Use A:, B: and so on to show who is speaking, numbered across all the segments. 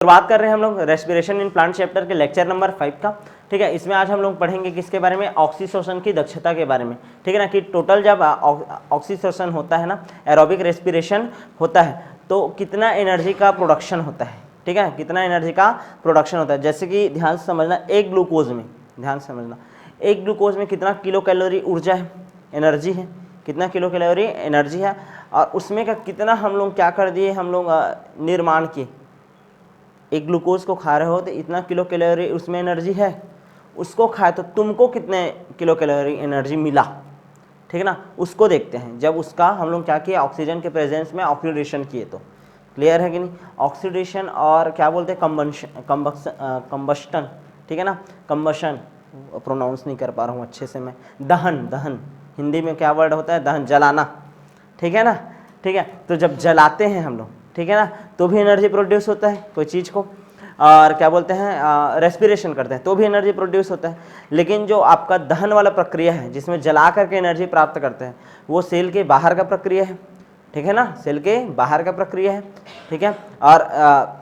A: शुरुआत कर रहे हैं हम लोग रेस्पिरेशन इन प्लांट चैप्टर के लेक्चर नंबर 5 का। ठीक है, इसमें आज हम लोग पढ़ेंगे किसके बारे में, ऑक्सीशोषण की दक्षता के बारे में। ठीक है ना, कि टोटल जब ऑक्सीशोषण होता है ना, एरोबिक रेस्पिरेशन होता है, तो कितना एनर्जी का प्रोडक्शन होता है। ठीक है, कितना एनर्जी का प्रोडक्शन होता है। जैसे कि ध्यान से समझना, एक ग्लूकोज में, ध्यान से समझना, एक ग्लूकोज में कितना किलो कैलोरी ऊर्जा है, एनर्जी है, कितना किलो कैलोरी एनर्जी है, और उसमें का कितना हम लोग क्या कर दिए, हम लोग निर्माण किए। एक ग्लूकोज को खा रहे हो तो इतना किलो कैलोरी उसमें एनर्जी है, उसको खाए तो तुमको कितने किलो कैलोरी एनर्जी मिला। ठीक है ना, उसको देखते हैं। जब उसका हम लोग क्या किए, ऑक्सीजन के प्रेजेंस में ऑक्सीडेशन किए, तो क्लियर है कि नहीं। ऑक्सीडेशन और क्या बोलते हैं, कंबस्टन। ठीक है ना, कंबशन प्रोनाउंस नहीं कर पा रहा हूँ अच्छे से मैं, दहन, दहन हिंदी में क्या वर्ड होता है, दहन, जलाना। ठीक है ना, ठीक है, तो जब जलाते हैं हम लोग, ठीक है ना, तो भी एनर्जी प्रोड्यूस होता है कोई चीज़ को, और क्या बोलते हैं, रेस्पिरेशन करते हैं तो भी एनर्जी प्रोड्यूस होता है। लेकिन जो आपका दहन वाला प्रक्रिया है, जिसमें जला करके एनर्जी प्राप्त करते हैं, वो सेल के बाहर का प्रक्रिया है। ठीक है ना, सेल के बाहर का प्रक्रिया है। ठीक है, और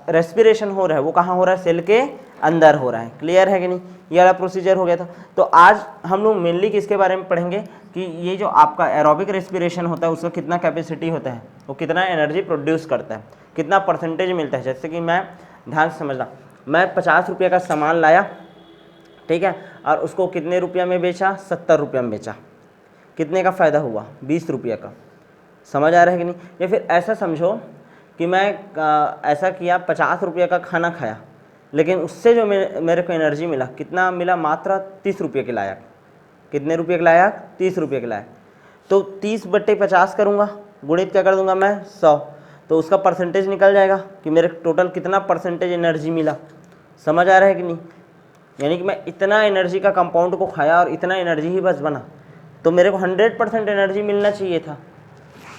A: रेस्पिरेशन हो रहा है वो कहाँ हो रहा है, सेल के अंदर हो रहा है। क्लियर है कि नहीं, ये वाला प्रोसीजर हो गया था। तो आज हम लोग मेनली किसके बारे में पढ़ेंगे कि ये जो आपका एरोबिक रेस्पिरेशन होता है उसका कितना कैपेसिटी होता है, वो कितना एनर्जी प्रोड्यूस करता है, कितना परसेंटेज मिलता है। जैसे कि मैं, ध्यान से समझना, मैं 50 रुपये का सामान लाया, ठीक है, और उसको कितने रुपया में बेचा, 70 रुपया में बेचा, कितने का फ़ायदा हुआ, 20 रुपये का। समझ आ रहा है कि नहीं। या फिर ऐसा समझो कि मैं ऐसा किया, 50 रुपये का खाना खाया, लेकिन उससे जो मेरे को एनर्जी मिला, कितना मिला, मात्र 30 रुपये के लायक। कितने रुपये के लायक, 30 रुपये के लायक। तो 30/50 करूँगा, गुणित क्या कर दूंगा मैं, 100, तो उसका परसेंटेज निकल जाएगा कि मेरे टोटल कितना परसेंटेज एनर्जी मिला। समझ आ रहा है कि नहीं। यानी कि मैं इतना एनर्जी का कंपाउंड को खाया और इतना एनर्जी ही बस बना, तो मेरे को 100% एनर्जी मिलना चाहिए था।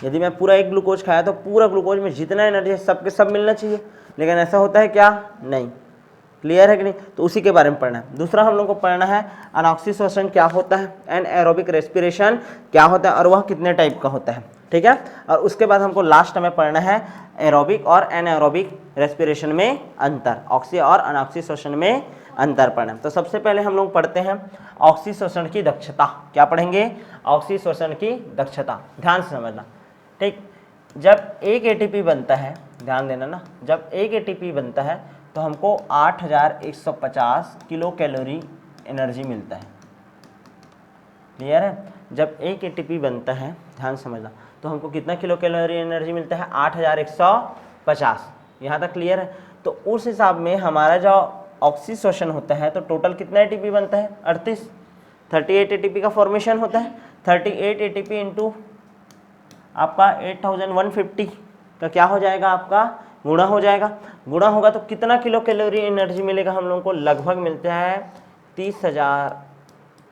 A: यदि मैं पूरा एक ग्लूकोज खाया तो पूरा ग्लूकोज में जितना एनर्जी है सब के सब मिलना चाहिए, लेकिन ऐसा होता है क्या, नहीं। क्लियर है कि नहीं। तो उसी के बारे में पढ़ना है। दूसरा हम लोग को पढ़ना है अनऑक्सीशोषण क्या होता है, एनाएरोबिक रेस्पिरेशन क्या होता है, और वह कितने टाइप का होता है। ठीक है, और उसके बाद हमको लास्ट में पढ़ना है एरोबिक और एनाएरोबिक रेस्पिरेशन में अंतर, ऑक्सी और अनऑक्सीशोषण में अंतर पढ़ना है। तो सबसे पहले हम लोग पढ़ते हैं ऑक्सीशोषण की दक्षता। क्या पढ़ेंगे, ऑक्सीशोषण की दक्षता। ध्यान से समझना, ठीक। जब एक एटीपी बनता है, ध्यान देना ना, जब एक एटीपी बनता है तो हमको 8150 किलो कैलोरी एनर्जी मिलता है। क्लियर है। जब एक एटीपी बनता है, ध्यान समझना, तो हमको कितना किलो कैलोरी एनर्जी मिलता है, 8150। यहाँ तक क्लियर है। तो उस हिसाब में हमारा जो ऑक्सीशोषण होता है, तो टोटल कितना एटीपी बनता है, 38 एटीपी का फॉर्मेशन होता है। 38 एटीपी इंटू आपका 8150 का क्या हो जाएगा, आपका गुणा हो जाएगा। गुणा होगा तो कितना किलो कैलोरी एनर्जी मिलेगा हम लोगों को, लगभग मिलता है 30,000,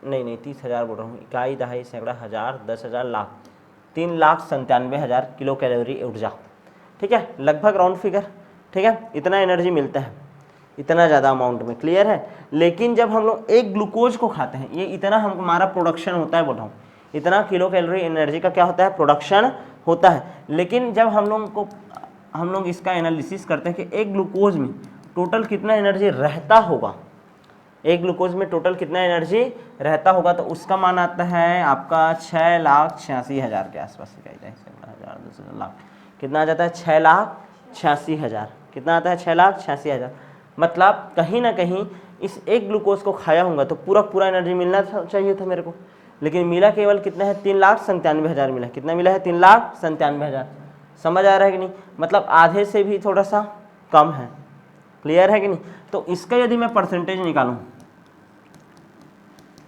A: नहीं 30,000 बोल रहा हूँ, इकाई, दहाई, सैकड़ा, हज़ार, 10,000, लाख, 3,97,000 किलो कैलोरी ऊर्जा। ठीक है, लगभग राउंड फिगर। ठीक है, इतना एनर्जी मिलता है, इतना ज़्यादा अमाउंट में। क्लियर है। लेकिन जब हम लोग एक ग्लूकोज को खाते हैं, ये इतना हमारा प्रोडक्शन होता है, बोल रहा हूँ, इतना किलो कैलोरी एनर्जी का क्या होता है, प्रोडक्शन होता है। लेकिन जब हम लोग इसका एनालिसिस करते हैं कि एक ग्लूकोज में टोटल कितना एनर्जी रहता होगा, एक ग्लूकोज में टोटल कितना एनर्जी रहता होगा, तो उसका मान आता है आपका 6,86,000 के आसपास। लाख कितना आ जाता है, 6,86,000। कितना आता है, 6,86,000। मतलब कहीं ना कहीं इस एक ग्लूकोज को खाया होगा तो पूरा एनर्जी मिलना चाहिए था मेरे को, लेकिन मिला केवल कितना है, 3,97,000 मिला। कितना मिला है, 3,97,000। समझ आ रहा है कि नहीं। मतलब आधे से भी थोड़ा सा कम है। क्लियर है कि नहीं। तो इसका यदि मैं परसेंटेज निकालूं,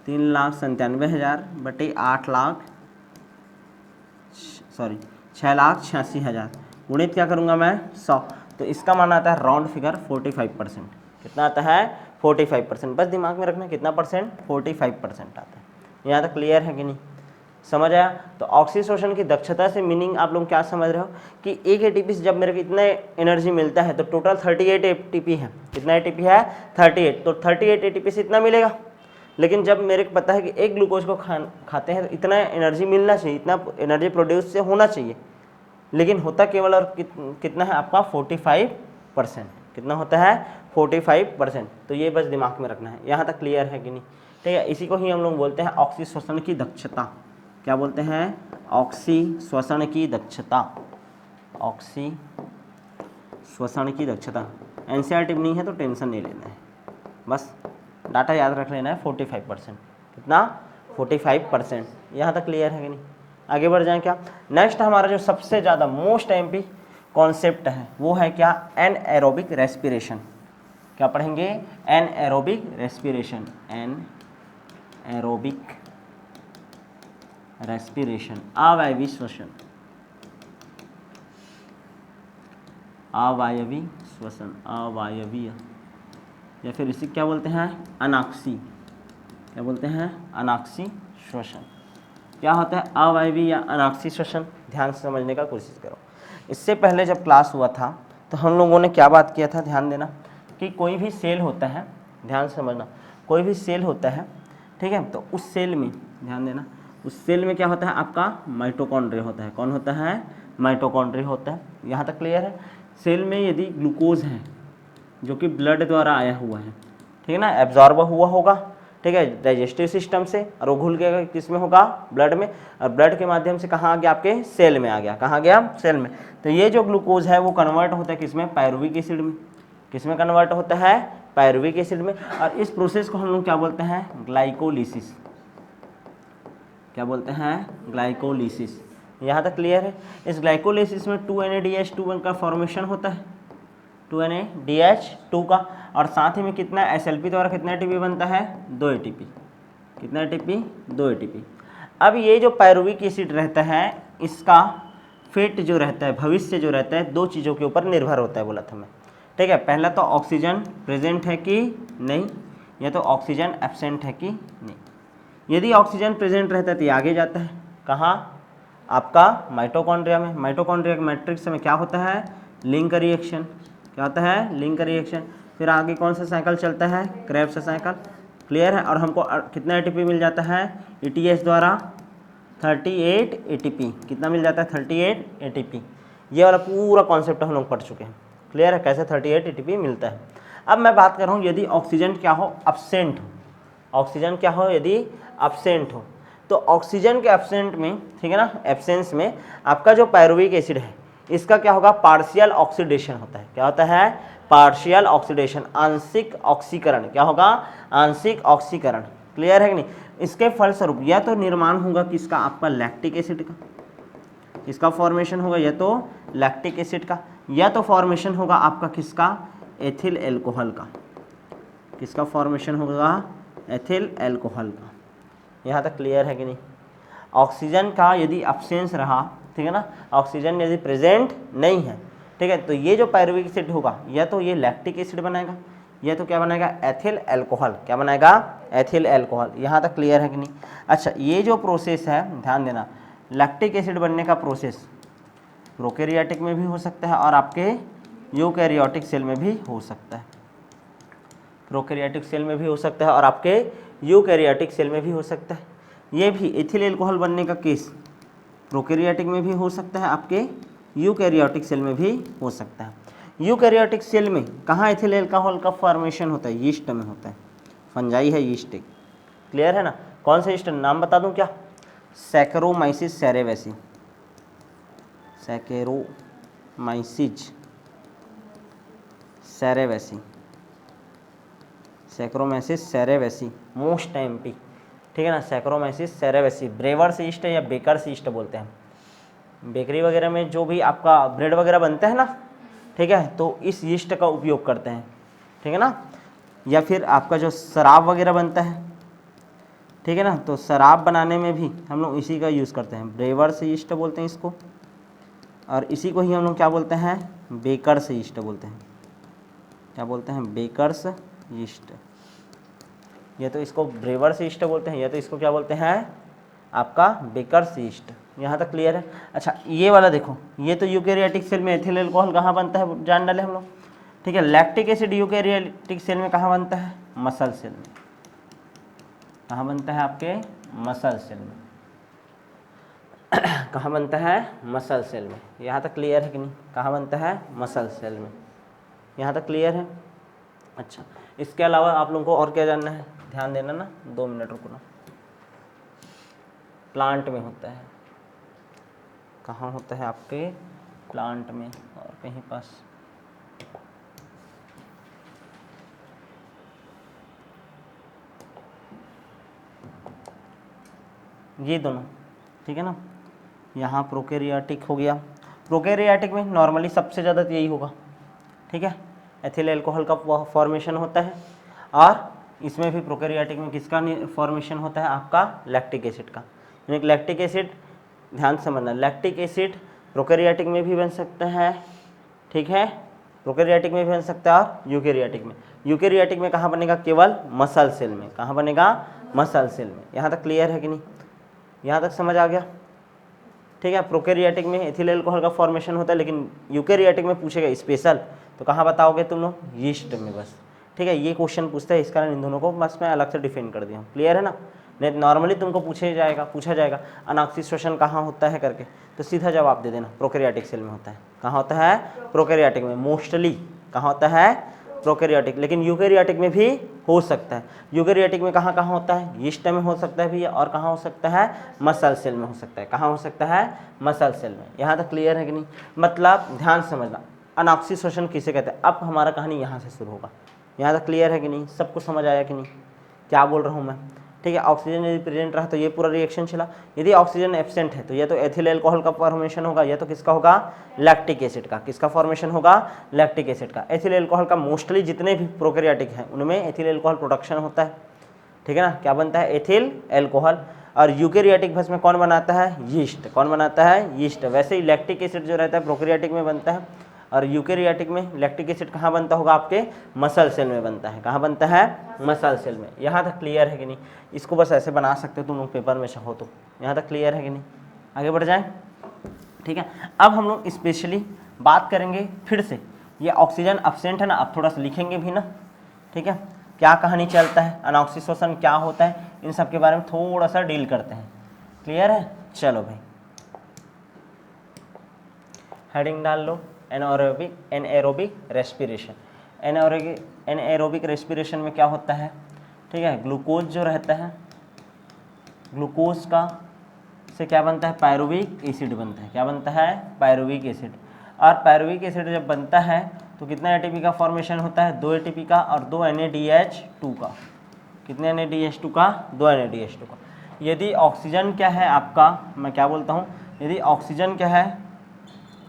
A: 3,97,000 बटे 6,86,000 गुणित क्या करूंगा मैं, 100, तो इसका मान आता है राउंड फिगर 45%। कितना आता है, 45%। बस दिमाग में रखना, कितना परसेंट, 45% आता है। यहाँ तक क्लियर है कि नहीं, समझ आया। तो ऑक्सीशोषण की दक्षता से मीनिंग आप लोग क्या समझ रहे हो कि एक एटीपी से जब मेरे को इतना एनर्जी मिलता है तो टोटल 38 एटीपी है। कितना एटीपी है, 38। तो 38 एटीपी से इतना मिलेगा। लेकिन जब मेरे को पता है कि एक ग्लूकोज को खाते हैं तो इतना एनर्जी मिलना चाहिए, इतना एनर्जी प्रोड्यूस से होना चाहिए, लेकिन होता केवल और कितना है आपका 45%। कितना होता है 45%। तो ये बस दिमाग में रखना है। यहाँ तक क्लियर है कि नहीं? ठीक है, इसी को ही हम लोग बोलते हैं ऑक्सीश्वसन की दक्षता। क्या बोलते हैं? ऑक्सीश्वसन की दक्षता। ऑक्सीश्वसन की दक्षता। एनसीईआरटी नहीं है तो टेंशन नहीं लेना है, बस डाटा याद रख लेना है 45%। कितना? 45%। यहाँ तक क्लियर है कि नहीं? आगे बढ़ जाएं क्या? नेक्स्ट हमारा जो सबसे ज़्यादा मोस्ट एमपी कॉन्सेप्ट है वो है क्या? Anaerobic respiration. क्या पढ़ेंगे? Anaerobic respiration. एनएरोबिक रेस्पिरेशन, अवायवीय श्वसन। अवायवीय श्वसन, अवायवीय, या फिर इसे क्या बोलते हैं? अनाक्सी। क्या बोलते हैं? अनाक्सी श्वसन। क्या होता है अवायवीय या अनाक्सी श्वसन? ध्यान से समझने का कोशिश करो। इससे पहले जब क्लास हुआ था तो हम लोगों ने क्या बात किया था? ध्यान देना कि कोई भी सेल होता है, ध्यान से समझना, कोई भी सेल होता है, ठीक है, तो उस सेल में ध्यान देना, उस सेल में क्या होता है? आपका माइटोकॉन्ड्रिया होता है। कौन होता है? माइटोकॉन्ड्रिया होता है। यहाँ तक क्लियर है? सेल में यदि ग्लूकोज है जो कि ब्लड द्वारा आया हुआ है, ठीक है ना, एब्जॉर्ब हुआ होगा, ठीक है, डाइजेस्टिव सिस्टम से, और वो घुल के किस में होगा? ब्लड में, और ब्लड के माध्यम से कहाँ आ गया? आपके सेल में आ गया। कहाँ गया? सेल में। तो ये जो ग्लूकोज है वो कन्वर्ट होता है किसमें? पायरुविक एसिड में। किसमें कन्वर्ट होता है? पायरुविक एसिड में। और इस प्रोसेस को हम लोग क्या बोलते हैं? ग्लाइकोलिसिस। क्या बोलते हैं? ग्लाइकोलिसिस। यहाँ तक क्लियर है? इस ग्लाइकोलिसिस में 2NADH2 का फॉर्मेशन होता है, 2NADH2 का, और साथ ही में कितना SLP द्वारा कितना ATP बनता है? 2 ATP। कितना ATP? 2 ATP। अब ये जो पायरुविक एसिड रहता है इसका फेट जो रहता है, भविष्य जो रहता है, दो चीज़ों के ऊपर निर्भर होता है बोला था मैं, ठीक है। पहला तो ऑक्सीजन प्रेजेंट है कि नहीं, या तो ऑक्सीजन एब्सेंट है कि नहीं। यदि ऑक्सीजन प्रेजेंट रहता है तो ये आगे जाता है, कहाँ? आपका माइटोकॉन्ड्रिया में। माइटोकॉन्ड्रिया के मैट्रिक्स में क्या होता है? Link reaction. क्या होता है? Link reaction. फिर आगे कौन सा साइकिल चलता है? Krebs cycle. क्लियर है? और हमको कितना एटीपी मिल जाता है? ETS द्वारा 38 ATP। कितना मिल जाता है? 38 ATP। ये वाला पूरा कॉन्सेप्ट हम लोग पढ़ चुके हैं। क्लियर है? कैसे 38 ATP मिलता है। अब मैं बात कर रहा हूँ यदि ऑक्सीजन क्या हो? अब्सेंट हो। ऑक्सीजन क्या हो? यदि अब्सेंट हो, तो ऑक्सीजन के एब्सेंट में, ठीक है ना, एब्सेंस में आपका जो पायरुविक एसिड है इसका क्या होगा? पार्शियल ऑक्सीडेशन होता है। क्या होता है? पार्शियल ऑक्सीडेशन, आंशिक ऑक्सीकरण। क्या होगा? आंशिक ऑक्सीकरण। क्लियर है कि नहीं? इसके फलस्वरूप या तो निर्माण होगा किसका? आपका लैक्टिक एसिड का। इसका फॉर्मेशन होगा या तो लैक्टिक एसिड का, या तो फॉर्मेशन होगा आपका किसका? एथिल एल्कोहल का। किसका फॉर्मेशन होगा? एथिल एल्कोहल का। यहाँ तक क्लियर है कि नहीं? ऑक्सीजन का यदि अब्सेंस रहा, ठीक है ना, ऑक्सीजन यदि प्रेजेंट नहीं है, ठीक है, तो ये जो पायरुविक एसिड होगा या तो ये लैक्टिक एसिड बनाएगा या तो क्या बनाएगा? Ethyl alcohol. क्या बनाएगा? Ethyl alcohol. यहाँ तक क्लियर है कि नहीं? अच्छा, ये जो प्रोसेस है ध्यान देना, लैक्टिक एसिड बनने का प्रोसेस प्रोकैरियोटिक में भी हो सकता है और आपके यूकैरियोटिक सेल में भी हो सकता है। प्रोकैरियोटिक सेल में भी हो सकता है और आपके यूकैरियोटिक सेल में भी हो सकता है। ये भी एथिल एल्कोहल बनने का केस प्रोकैरियोटिक में भी हो सकता है, आपके यूकैरियोटिक सेल में भी हो सकता है। यूकैरियोटिक सेल में कहाँ एथिल एल्कोहल का फॉर्मेशन होता है? यीस्ट में होता है। फंजाई है यीस्ट एक। क्लियर है ना? कौन सा यीस्ट? नाम बता दूं क्या? Saccharomyces cerevisiae. Saccharomyces cerevisiae. Saccharomyces cerevisiae most एमपी, ठीक है ना। सैक्रोमाइसिस सेरेवेसी ब्रेवर्स ईस्ट या बेकर्स ईस्ट बोलते हैं। बेकरी वगैरह में जो भी आपका ब्रेड वगैरह बनता है ना, ठीक है, तो इस यीस्ट का उपयोग करते हैं, ठीक है ना। या फिर आपका जो शराब वगैरह बनता है, ठीक है ना, तो शराब बनाने में भी हम लोग इसी का यूज़ करते हैं। ब्रेवर्स ईस्ट बोलते हैं इसको, और इसी को ही हम लोग क्या बोलते हैं? बेकर्स ईस्ट बोलते हैं। क्या बोलते हैं? Bakers yeast. या तो इसको ब्रेवर्स यीस्ट बोलते हैं या तो इसको क्या बोलते हैं? आपका बेकर्स यीस्ट। यहाँ तक क्लियर है? अच्छा, ये वाला देखो, ये तो यूकैरियोटिक सेल में एथिल एल्कोहल कहाँ बनता है जान डाले हम लोग, ठीक है। लैक्टिक एसिड यूकैरियोटिक सेल में कहाँ बनता है? मसल सेल में। कहाँ बनता है? आपके मसल सेल में। कहाँ बनता है? मसल सेल में। यहाँ तक क्लियर है कि नहीं? कहाँ बनता है? मसल सेल में। यहाँ तक क्लियर है। अच्छा, इसके अलावा आप लोगों को और क्या जानना है, ध्यान देना ना, 2 मिनट रुको ना। प्लांट में होता है, कहाँ होता है आपके प्लांट में और कहीं पास, ये दोनों, ठीक है ना। यहाँ प्रोकैरियोटिक हो गया, प्रोकैरियोटिक में नॉर्मली सबसे ज़्यादा यही होगा, ठीक है, एथिल अल्कोहल का फॉर्मेशन होता है। और इसमें भी प्रोकैरियोटिक में किसका फॉर्मेशन होता है, आपका लैक्टिक एसिड का। यानी लैक्टिक एसिड, ध्यान समझना, लैक्टिक एसिड प्रोकैरियोटिक में भी बन सकता है, ठीक है, प्रोकैरियोटिक में भी बन सकता है और यूकैरियोटिक में। यूकैरियोटिक में कहाँ बनेगा, केवल मसल सेल में। कहाँ बनेगा, मसल सेल में। यहाँ तक क्लियर है कि नहीं, यहाँ तक समझ आ गया, ठीक है। प्रोकैरियोटिक में एथिल अल्कोहल का फॉर्मेशन होता है, लेकिन यूकैरियोटिक में पूछेगा स्पेशल तो कहाँ बताओगे तुम लोग, यीस्ट में बस, ठीक है। ये क्वेश्चन पूछता है, इस कारण इन दोनों को बस मैं अलग से डिफाइन कर दिया हूँ, क्लियर है ना। नहीं नॉर्मली तुमको पूछा जाएगा अनऑक्सीडेशन कहाँ होता है करके, तो सीधा जवाब दे देना, प्रोकैरियोटिक सेल में होता है। कहाँ होता है, प्रोकैरियोटिक में मोस्टली। कहाँ होता है, प्रोकैरियोटिक, लेकिन यूकैरियोटिक में भी हो सकता है। यूकैरियोटिक में कहाँ कहाँ होता है, यीस्ट में हो सकता है भैया, और कहाँ हो सकता है, मसल सेल में हो सकता है। कहाँ हो सकता है, मसल सेल में। यहाँ तक क्लियर है कि नहीं, मतलब ध्यान समझना, अनऑक्सीडेशन किसे कहते हैं। अब हमारा कहानी यहाँ से शुरू होगा। यहाँ तक क्लियर है कि नहीं, सबको समझ आया कि नहीं, क्या बोल रहा हूँ मैं, ठीक है। ऑक्सीजन यदि प्रेजेंट रहा तो ये पूरा रिएक्शन चला, यदि ऑक्सीजन एब्सेंट है तो या तो एथिल अल्कोहल का फॉर्मेशन होगा, या तो किसका होगा, लैक्टिक एसिड का। किसका फॉर्मेशन होगा, लैक्टिक एसिड का। एथिल अल्कोहल का मोस्टली जितने भी प्रोकैरियोटिक हैं उनमें एथिल अल्कोहल प्रोडक्शन होता है, ठीक है ना। क्या बनता है, एथिल अल्कोहल। और यूकैरियोटिक भस्म में कौन बनाता है, यीस्ट। कौन बनाता है, यीस्ट। वैसे ही लैक्टिक एसिड जो रहता है प्रोकैरियोटिक में बनता है, और यूकैरियोटिक में लैक्टिक एसिड कहाँ बनता होगा, आपके मसल सेल में बनता है। कहाँ बनता है, मसल सेल में। यहाँ तक क्लियर है कि नहीं, इसको बस ऐसे बना सकते हो तुम लोग पेपर में चाहो तो। यहाँ तक क्लियर है कि नहीं, आगे बढ़ जाएं, ठीक है। अब हम लोग स्पेशली बात करेंगे फिर से, ये ऑक्सीजन एब्सेंट है ना, अब थोड़ा सा लिखेंगे भी ना, ठीक है। क्या कहानी चलता है, अनऑक्सीडेशन क्या होता है, इन सब के बारे में थोड़ा सा डील करते हैं, क्लियर है। चलो भाई, हेडिंग डाल लो, एनएरोबिक रेस्पिरेशन। एनएरोबिक रेस्पिरेशन में क्या होता है, ठीक है, ग्लूकोज जो रहता है, ग्लूकोज का से क्या बनता है, पायरुविक एसिड बनता है। क्या बनता है, पायरुविक एसिड। और पायरुविक एसिड जब बनता है तो कितना एटीपी का फॉर्मेशन होता है, 2 एटीपी का और 2 NADH2 का। कितने NADH2 का, 2 NADH2 का। यदि ऑक्सीजन क्या है आपका, मैं क्या बोलता हूँ, यदि ऑक्सीजन क्या है,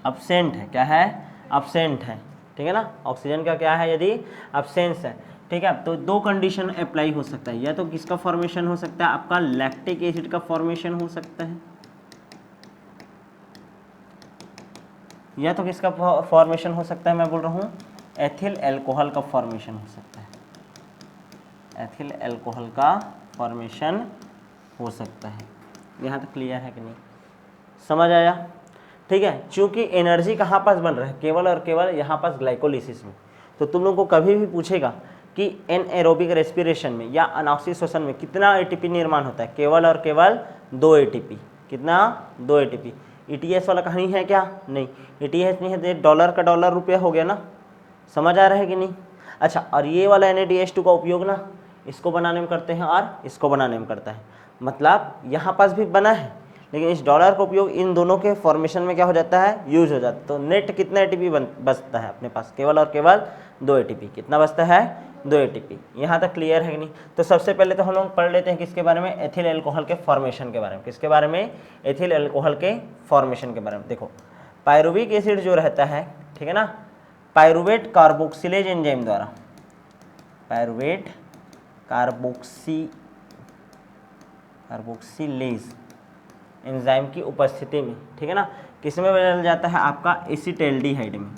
A: अब्सेंट है, क्या है, अब्सेंट है, ठीक है ना। ऑक्सीजन का क्या है, यदि अब्सेंस है, ठीक है, तो 2 कंडीशन अप्लाई हो सकता है। या तो किसका फॉर्मेशन हो सकता है, आपका लैक्टिक एसिड का फॉर्मेशन हो सकता है, या तो किसका फॉर्मेशन हो सकता है, मैं बोल रहा हूँ एथिल अल्कोहल का फॉर्मेशन हो सकता है। एथिल अल्कोहल का फॉर्मेशन हो सकता है। यहाँ तक क्लियर है कि नहीं, समझ आया, ठीक है। चूंकि एनर्जी कहाँ पास बन रहा है, केवल और केवल यहाँ पास ग्लाइकोलिसिस में। तो तुम लोग को कभी भी पूछेगा कि एनएरोबिक रेस्पिरेशन में या अनऑक्सीडेशन में कितना एटीपी निर्माण होता है, केवल और केवल 2 एटीपी। कितना, 2 एटीपी। ईटीएस वाला कहानी है क्या, नहीं, ईटीएस नहीं है, डॉलर का डॉलर रुपया हो गया ना, समझ आ रहा है कि नहीं। अच्छा, और ये वाला NADH2 का उपयोग ना इसको बनाने में करते हैं और इसको बनाने में करता है, मतलब यहाँ पास भी बना है, लेकिन इस डॉलर का उपयोग इन दोनों के फॉर्मेशन में क्या हो जाता है, यूज हो जाता है। तो नेट कितना एटीपी बचता है अपने पास, केवल और केवल 2 एटीपी। कितना बचता है, 2 एटीपी। यहाँ तक क्लियर है कि नहीं। तो सबसे पहले तो हम लोग पढ़ लेते हैं किसके बारे में, एथिल अल्कोहल के फॉर्मेशन के बारे में। किसके बारे में, एथिल अल्कोहल के फॉर्मेशन के बारे में। देखो, पायरुविक एसिड जो रहता है, ठीक है ना, पायरुवेट कार्बोक्सिलेज एंजाइम द्वारा, पायरुवेट कार्बोक्सिलेज एंजाइम की उपस्थिति में, ठीक है ना, किसमें बदल जाता है, आपका एसिटाल्डिहाइड में।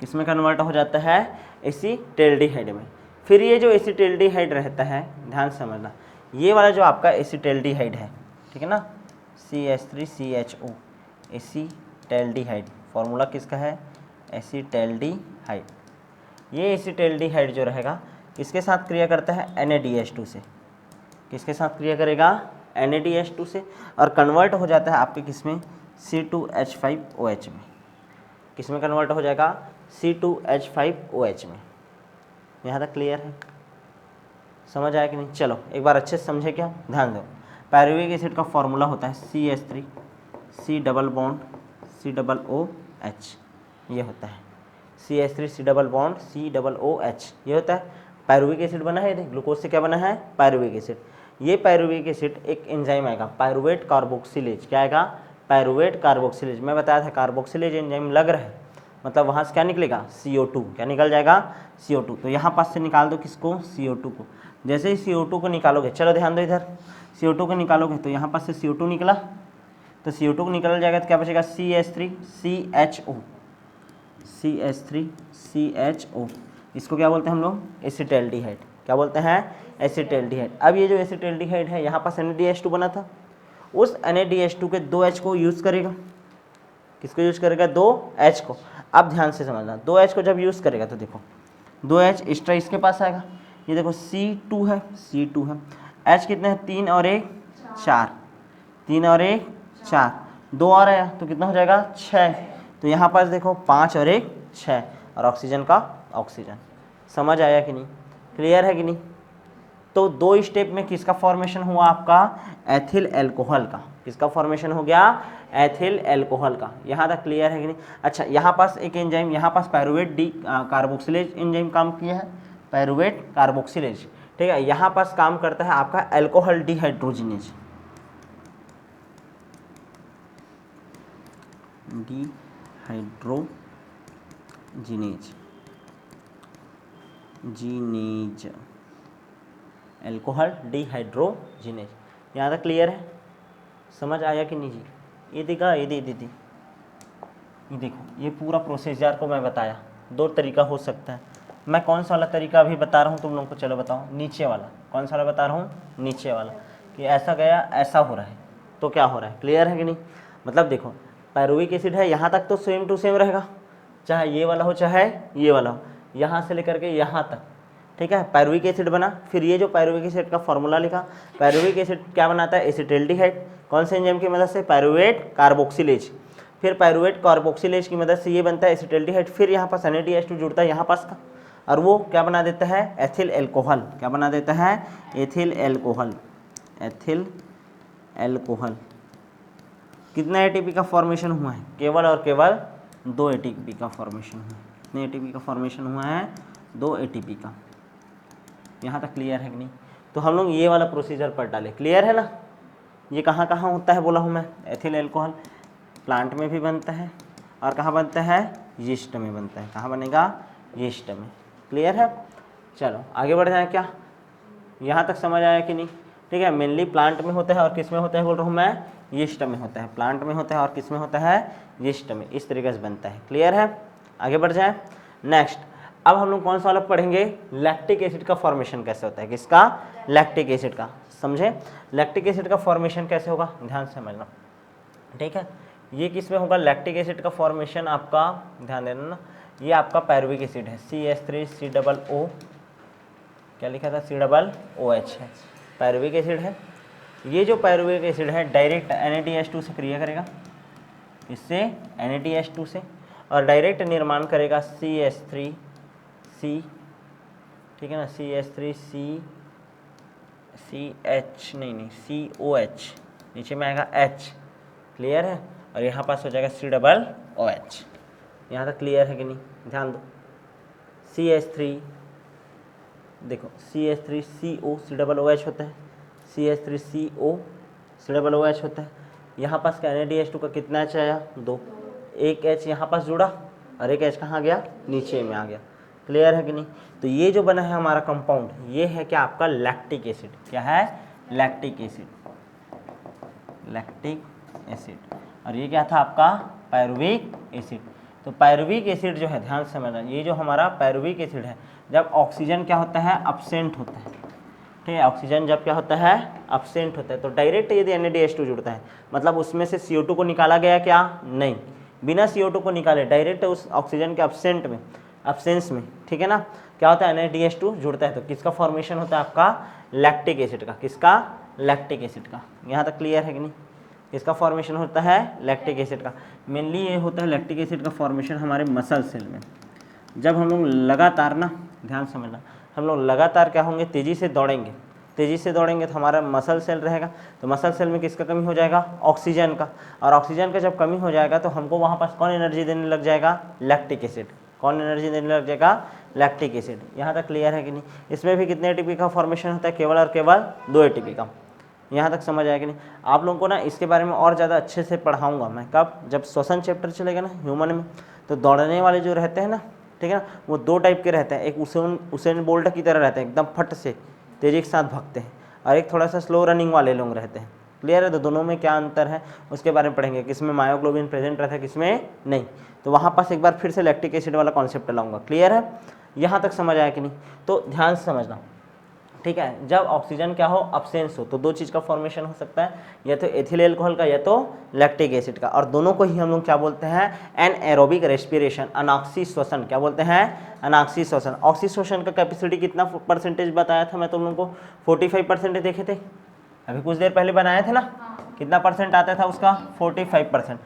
A: किसमें कन्वर्ट हो जाता है, एसिटाल्डिहाइड में। फिर ये जो एसिटाल्डिहाइड रहता है, ध्यान समझना, ये वाला जो आपका एसिटाल्डिहाइड है, ठीक है ना, CH3CHO, एसिटाल्डिहाइड, फॉर्मूला किसका है, एसिटाल्डिहाइड। ये एसिटाल्डिहाइड जो रहेगा किसके साथ क्रिया करता है, NADH2 से। किसके साथ क्रिया करेगा, NADH2 से, और कन्वर्ट हो जाता है आपके किसमें, C2H5OH में। किस में कन्वर्ट हो जाएगा, C2H5OH में। यहाँ तक क्लियर है, समझ आया कि नहीं। चलो एक बार अच्छे से समझे क्या, ध्यान दो। पायरुविक एसिड का फॉर्मूला होता है CH3 C double bond COOH, ये होता है CH3 C double bond COOH, ये होता है पायरुविक एसिड बना है। ग्लूकोज से क्या बना है, पायरुविक एसिड। ये पायरुविक एसिड एक एंजाइम आएगा पायरुवेट कार्बोक्सिलेज, क्या आएगा, पायरुवेट कार्बोक्सिलेज। मैं बताया था कार्बोक्सिलेज एंजाइम लग रहा है, मतलब वहाँ से क्या निकलेगा, CO2, क्या निकल जाएगा, CO2। तो यहाँ पास से निकाल दो किसको, CO2 को। जैसे ही CO2 को निकालोगे, चलो ध्यान दो इधर, CO2 को निकालोगे तो यहाँ पास से CO2 निकला, तो CO2 को निकल जाएगा तो क्या बचेगा, CH3CHO। इसको क्या बोलते हैं हम लोग, एसिटाल्डिहाइड। क्या बोलते हैं, एसिटाल्डिहाइड। अब ये जो एसिटाल्डिहाइड है, यहाँ पास NADH2 बना था, उस NADH2 के 2H को यूज़ करेगा, किसको यूज़ करेगा, 2H को। अब ध्यान से समझना, 2H को जब यूज़ करेगा तो देखो 2H एक्स्ट्रा इसके पास आएगा, ये देखो C2 है, C2 है, H कितने हैं, 3 और 1 4, 3 और 1 4, 2 और आया तो कितना हो जाएगा, 6। तो यहाँ पास देखो 5 और 1 6, और ऑक्सीजन का ऑक्सीजन। समझ आया कि नहीं, क्लियर है कि नहीं। तो 2 स्टेप में किसका फॉर्मेशन हुआ आपका, एथिल एल्कोहल का। किसका फॉर्मेशन हो गया, एथिल एल्कोहल का। यहाँ तक क्लियर है कि नहीं। अच्छा, यहाँ पास एक एंजाइम, यहाँ पास पायरुवेट डी कार्बोक्सिलेज एंजाइम काम किया है, पायरुवेट कार्बोक्सिलेज, ठीक है। यहाँ पास काम करता है आपका एल्कोहल डिहाइड्रोजिनेज, जीनेज, एल्कोहल डिहाइड्रोजिनेज। यहाँ तक क्लियर है, समझ आया कि नहीं जी। ये देखा, ये दीदी, ये देखो, ये पूरा प्रोसीजर को मैं बताया। 2 तरीका हो सकता है, मैं कौन सा वाला तरीका अभी बता रहा हूँ तुम लोगों को, चलो बताओ, नीचे वाला। कौन सा वाला बता रहा हूँ, नीचे वाला, कि ऐसा गया ऐसा हो रहा है तो क्या हो रहा है, क्लियर है कि नहीं। मतलब देखो पायरुविक एसिड है, यहाँ तक तो सेम टू सेम रहेगा, चाहे ये वाला हो चाहे ये वाला हो, यहाँ से लेकर के यहाँ तक, ठीक है। पायरुविक एसिड बना, फिर ये जो पायरुविक एसिड का फॉर्मूला लिखा, पायरुविक एसिड क्या बनाता है, एसिटाल्डिहाइड। कौन से एंजाइम की मदद से, पायरुवेट कार्बोक्सिलेज। फिर पायरुवेट कार्बोक्सिलेज की मदद से ये बनता है एसिटाल्डिहाइड, फिर यहाँ पास NADH2 जुड़ता है यहाँ पास का, और वो क्या बना देता है, एथिल एल्कोहल। क्या बना देता है, एथिल एल्कोहल, एथिल एल्कोहल। कितना ATP का फॉर्मेशन हुआ है, केवल और केवल 2 ATP का फॉर्मेशन हुआ है। कितने ATP का फॉर्मेशन हुआ है, 2 ATP का। यहाँ तक क्लियर है कि नहीं। तो हम लोग ये वाला प्रोसीजर पर डाले, क्लियर है ना। ये कहाँ कहाँ होता है बोला हूँ मैं, एथिल एल्कोहल प्लांट में भी बनता है, और कहाँ बनता है, यीस्ट में बनता है। कहाँ बनेगा, यीस्ट में, क्लियर है। चलो आगे बढ़ जाए, क्या यहाँ तक समझ आया कि नहीं, ठीक है। मेनली प्लांट में होता है, और किस में होता है बोल रहा हूँ मैं, यीस्ट में होता है। प्लांट में होता है और किस में होता है, यीस्ट में। इस तरीके से बनता है, क्लियर है। आगे बढ़ जाए, नेक्स्ट। अब हम लोग कौन सा वाला पढ़ेंगे, लैक्टिक एसिड का फॉर्मेशन कैसे होता है, किसका, लैक्टिक एसिड का। समझे, लैक्टिक एसिड का फॉर्मेशन कैसे होगा, ध्यान से समझना, ठीक है। ये किस में होगा, लैक्टिक एसिड का फॉर्मेशन आपका, ध्यान देना ना, ये आपका पायरुविक एसिड है, CH3COO, क्या लिखा था, COOH है, पायरुविक एसिड है। ये जो पायरुविक एसिड है डायरेक्ट NADH2 से क्रिया करेगा, इससे NADH2 से, और डायरेक्ट निर्माण करेगा CH3C, ठीक है ना, COH, नीचे में आएगा H, क्लियर है। और यहाँ पास हो जाएगा COOH। यहाँ तक क्लियर है कि नहीं, ध्यान दो। CH3 देखो, CH3CO COOH होता है, CH3CO COOH होता है। यहाँ पास का NADH2 का कितना H आया, 2, एक H यहाँ पास जुड़ा और एक H कहाँ गया, नीचे में आ गया, क्लियर है कि नहीं। तो ये जो बना है हमारा कंपाउंड, ये है क्या, आपका लैक्टिक एसिड। क्या है, लैक्टिक एसिड, लैक्टिक एसिड। और ये क्या था आपका, पायरुविक एसिड। तो पायरुविक एसिड जो है, ध्यान से समझना, ये जो हमारा पायरुविक एसिड है, जब ऑक्सीजन क्या होता है, अब्सेंट होता है, ठीक है। ऑक्सीजन जब क्या होता है, अब्सेंट होता है, तो डायरेक्ट यदि NADH2 जुड़ता है, मतलब उसमें से CO2 को निकाला गया क्या, नहीं, बिना CO2 को निकाले डायरेक्ट उस ऑक्सीजन के अब्सेंस में, ठीक है ना, क्या होता है, NADH2 जुड़ता है। तो किसका फॉर्मेशन होता है आपका, लैक्टिक एसिड का। किसका, लैक्टिक एसिड का। यहाँ तक क्लियर है कि नहीं, इसका फॉर्मेशन होता है लैक्टिक एसिड का। मेनली ये होता है लैक्टिक एसिड का फॉर्मेशन हमारे मसल सेल में। जब हम लोग लगातार ना, ध्यान समझना, हम लोग लगातार क्या होंगे, तेज़ी से दौड़ेंगे, तेज़ी से दौड़ेंगे तो हमारा मसल सेल रहेगा, तो मसल सेल में किसका कमी हो जाएगा, ऑक्सीजन का। और ऑक्सीजन का जब कमी हो जाएगा तो हमको वहाँ पास कौन एनर्जी देने लग जाएगा, लैक्टिक एसिड। कौन एनर्जी देने लग जाएगा, लैक्टिक एसिड। यहाँ तक क्लियर है कि नहीं। इसमें भी कितने एटीपी का फॉर्मेशन होता है, केवल और केवल 2 एटीपी का। यहाँ तक समझ आया कि नहीं। आप लोगों को ना इसके बारे में और ज़्यादा अच्छे से पढ़ाऊँगा मैं, कब, जब श्वसन चैप्टर चलेगा ना ह्यूमन में। तो दौड़ने वाले जो रहते हैं ना, ठीक है ना, वो 2 टाइप के रहते हैं। एक उसेन बोल्ट की तरह रहते हैं, एकदम फट से तेज़ी के साथ भागते हैं, और एक थोड़ा सा स्लो रनिंग वाले लोग रहते हैं। क्लियर है। तो दोनों में क्या अंतर है उसके बारे में पढ़ेंगे, किसमें मायोग्लोबिन प्रेजेंट रहता है, किसमें नहीं। तो वहाँ पास एक बार फिर से लैक्टिक एसिड वाला कॉन्सेप्ट लाऊंगा। क्लियर है, यहाँ तक समझ आया कि नहीं। तो ध्यान से समझना, ठीक है। जब ऑक्सीजन क्या हो, अब्सेंस हो, तो 2 चीज़ का फॉर्मेशन हो सकता है, या तो एथिल एल्कोहल का या तो लैक्टिक एसिड का। और दोनों को ही हम लोग क्या बोलते हैं, एनएरोबिक रेस्पिरेशन, अनाक्सी श्वसन। क्या बोलते हैं, अनाक्सी श्वसन। ऑक्सी श्वसन का कैपेसिटी कितना परसेंटेज बताया था मैं तुम लोगों को, 45% देखे थे अभी कुछ देर पहले बनाए थे ना। कितना परसेंट आता था उसका, 45%।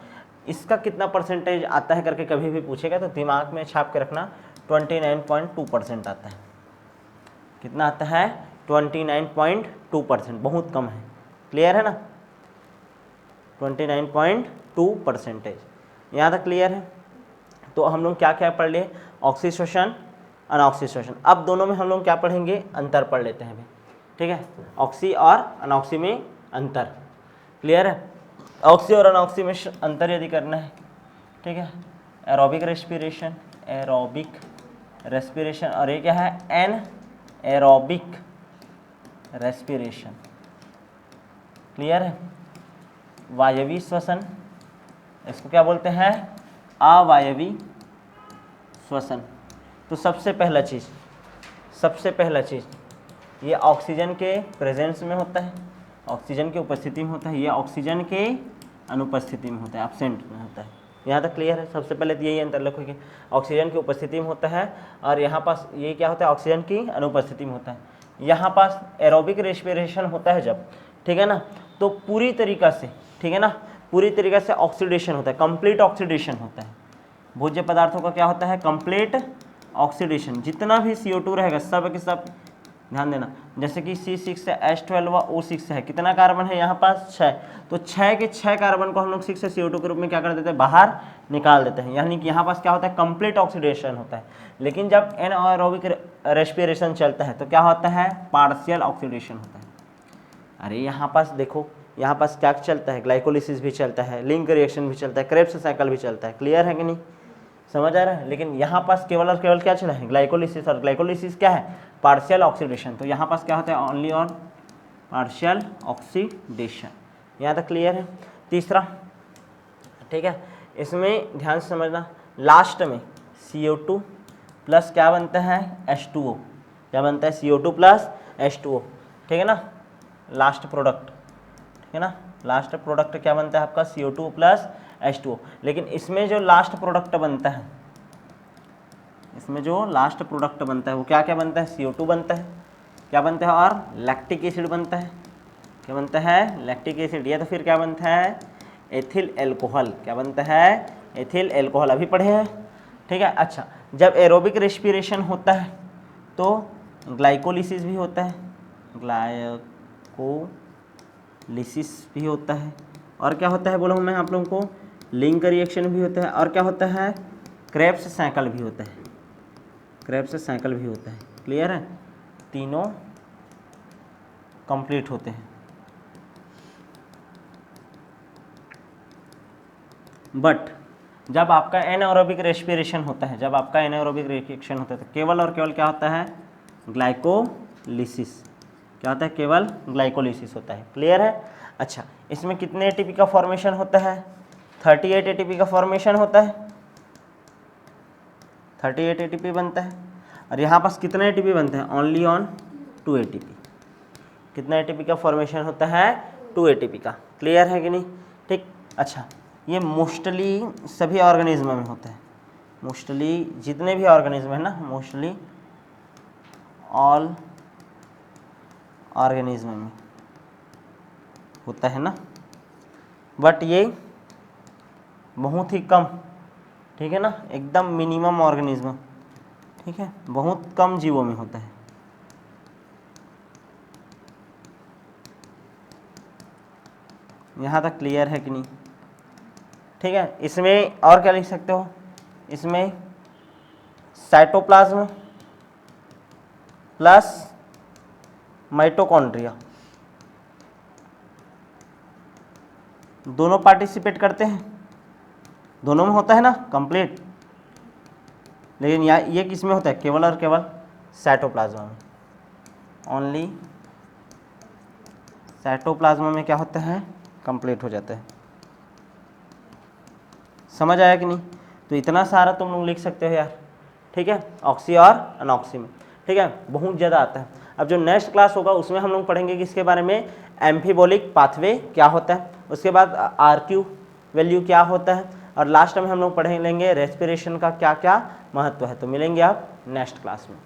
A: इसका कितना परसेंटेज आता है करके कभी भी पूछेगा तो दिमाग में छाप के रखना, 29.2% आता है। कितना आता है, 29.2%, बहुत कम है। क्लियर है ना, 29.2%। यहाँ तक क्लियर है। तो हम लोग क्या क्या पढ़ लिए, ऑक्सीश्वसन, अनऑक्सीश्वसन। अब दोनों में हम लोग क्या पढ़ेंगे, अंतर पढ़ लेते हैं अभी, ठीक है। ऑक्सी और अनऑक्सी में अंतर। क्लियर है। ऑक्सी और अनऑक्सी में अंतर यदि करना है, ठीक है, एरोबिक रेस्पिरेशन, एरोबिक रेस्पिरेशन, और ये क्या है, एन एरोबिक रेस्पिरेशन। क्लियर है। वायवी श्वसन, इसको क्या बोलते हैं, अवायवी श्वसन। तो सबसे पहला चीज़ ये ऑक्सीजन के प्रेजेंस में होता है, ऑक्सीजन की उपस्थिति में होता है। ये ऑक्सीजन के अनुपस्थिति में होता है, एब्सेंट में होता है। यहाँ तक क्लियर है। सबसे पहले तो यही अंतर लिखोगे, ऑक्सीजन की उपस्थिति में होता है, और यहाँ पास ये क्या होता है, ऑक्सीजन की अनुपस्थिति में होता है। यहाँ पास एरोबिक रेस्पिरेशन होता है जब, ठीक है ना, तो पूरी तरीक़ा से, ठीक है ना, पूरी तरीक़े से ऑक्सीडेशन होता है, कंप्लीट ऑक्सीडेशन होता है। भोज्य पदार्थों का क्या होता है, कंप्लीट ऑक्सीडेशन। जितना भी CO2 रहेगा सब के सब, ध्यान देना, जैसे कि C6 है, H12 व O6 है, कितना कार्बन है यहाँ पास, 6। तो 6 के 6 कार्बन को हम लोग 6 से CO2 के रूप में क्या कर देते हैं, बाहर निकाल देते हैं। यानी कि यहाँ पास क्या होता है, कंप्लीट ऑक्सीडेशन होता है। लेकिन जब एनाएरोबिक रेस्पिरेशन चलता है तो क्या होता है, पार्शियल ऑक्सीडेशन होता है। अरे यहाँ पास देखो, यहाँ पास क्या चलता है, ग्लाइकोलिसिस भी चलता है, लिंक रिएक्शन भी चलता है, क्रेब्स साइकिल भी चलता है। क्लियर है कि नहीं, समझ आ रहा है। लेकिन यहाँ पास केवल और केवल क्या चला है, ग्लाइकोलिसिस, और ग्लाइकोलिसिस क्या है, पार्शियल ऑक्सीडेशन। तो यहाँ पास क्या होता है, ओनली ऑन पार्शियल ऑक्सीडेशन। यहाँ तक क्लियर है। तीसरा, ठीक है, इसमें ध्यान से समझना, लास्ट में CO2 प्लस क्या बनता है, H2O। क्या बनता है, CO2 प्लस H2O, ठीक है ना, लास्ट प्रोडक्ट, ठीक है ना, लास्ट प्रोडक्ट क्या बनता है आपका, CO2 प्लस H2O। लेकिन इसमें जो लास्ट प्रोडक्ट बनता है, इसमें जो लास्ट प्रोडक्ट बनता है वो क्या क्या बनता है, CO2 बनता है, क्या बनता है, और लैक्टिक एसिड बनता है। क्या बनता है, लैक्टिक एसिड, या तो फिर क्या बनता है, एथिल एल्कोहल। क्या बनता है, एथिल एल्कोहल, अभी पढ़े हैं, ठीक है। अच्छा, जब एरोबिक रेस्पिरेशन होता है तो ग्लाइकोलिसिस भी होता है, ग्लाइकोलिसिस भी होता है, और क्या होता है बोला हूँ मैं आप लोगों को, लिंक रिएक्शन भी होता है, और क्या होता है, क्रेब्स साइकिल भी होता है, क्रेब्स साइकिल भी होता है। क्लियर है, तीनों कंप्लीट होते हैं। बट जब आपका एनाएरोबिक रेस्पिरेशन होता है, जब आपका एनाएरोबिक रिएक्शन होता है तो केवल और केवल क्या होता है, ग्लाइकोलिसिस। क्या होता है, केवल ग्लाइकोलिसिस होता है। क्लियर है। अच्छा, इसमें कितने एटीपी का फॉर्मेशन होता है, 38 एटीपी का फॉर्मेशन होता है, 38 एटीपी बनता है। और यहाँ पास कितने एटीपी बनते हैं, ओनली ऑन 2 एटीपी। कितना एटीपी का फॉर्मेशन होता है, 2 एटीपी का। क्लियर है कि नहीं, ठीक। अच्छा, ये मोस्टली सभी ऑर्गेनिज्म में होता है, मोस्टली जितने भी ऑर्गेनिज्म है ना, मोस्टली ऑल ऑर्गेनिज्म में होता है ना। बट ये बहुत ही कम, ठीक है ना, एकदम मिनिमम ऑर्गेनिज्म, ठीक है, बहुत कम जीवों में होता है। यहाँ तक क्लियर है कि नहीं? ठीक है, इसमें और क्या लिख सकते हो, इसमें साइटोप्लाज्म प्लस माइटोकॉन्ड्रिया दोनों पार्टिसिपेट करते हैं, दोनों में होता है ना कंप्लीट, लेकिन ये किस में होता है, केवल और केवल साइटोप्लाज्म में, ओनली साइटोप्लाज्म में क्या होता है, कंप्लीट हो जाता है। समझ आया कि नहीं? तो इतना सारा तुम लोग लिख सकते हो यार, ठीक है, ऑक्सी और अनऑक्सी में, ठीक है, बहुत ज़्यादा आता है। अब जो नेक्स्ट क्लास होगा उसमें हम लोग पढ़ेंगे किसके बारे में, एम्फीबोलिक पाथवे क्या होता है, उसके बाद आरक्यू वैल्यू क्या होता है, और लास्ट में हम लोग पढ़ लेंगे रेस्पिरेशन का क्या क्या महत्व है। तो मिलेंगे आप नेक्स्ट क्लास में।